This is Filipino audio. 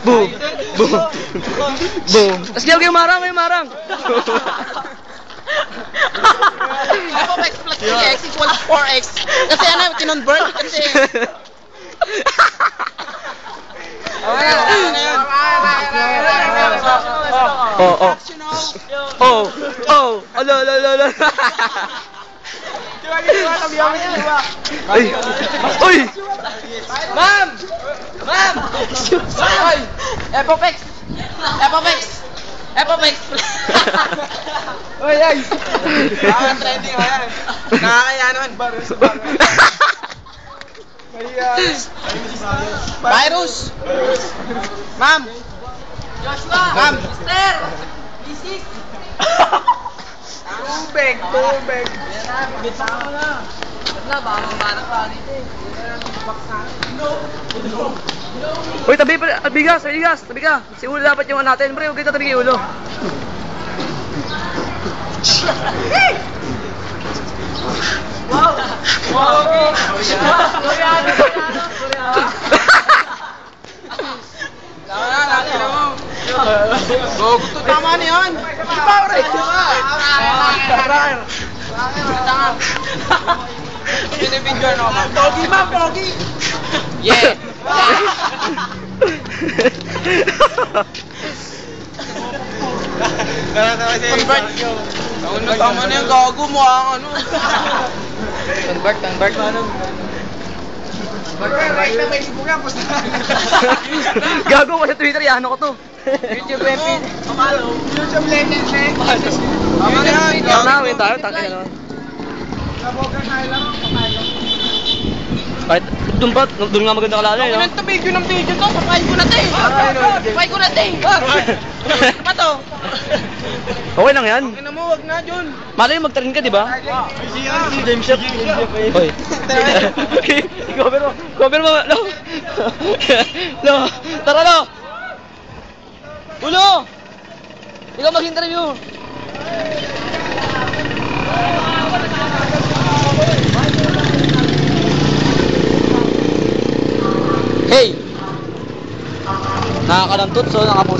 Boom. Boom. Boom. Tapos niya yung marang, yung marang. F of x plus 3x equals 4x. Kasi ano, kinonvert kasi. Oh. Alo. Uy! Ma'am! F of x. Uy, ay! Trending o yan. Nakakaya naman. Virus! Ma'am! Ma'am! Mister! Isis! Tubig! Bitawan mo na! Wala, baka mamanang ka dito eh. Uy, tabi ka. Si ulo dapat yung natin, pre. Huwag kita tabi yung ulo. Wow! Tama na yun! Pogi ma'am, pogi! Yeah! Convert! Tama na yung gago mo ang ano. Convert. Right na Facebook yan, post na. Gago ko sa Twitter, yan ako to. YouTube MP. YouTube legend, eh. Tama na yan. Wait tayo, tangin na naman. Kahit doon nga maganda kalala eh, no? Ito video ng video to, papain ko na ito eh. Ano ba to? Okay lang yan. Ina mo, wag na, Jun. Malay mag-train ka, di ba? James Shop. Hoy. Cover mo. Lo. Tara, lo. Ulo. Ikaw mag-interview. Hey. Nakakalantot, so nakapost.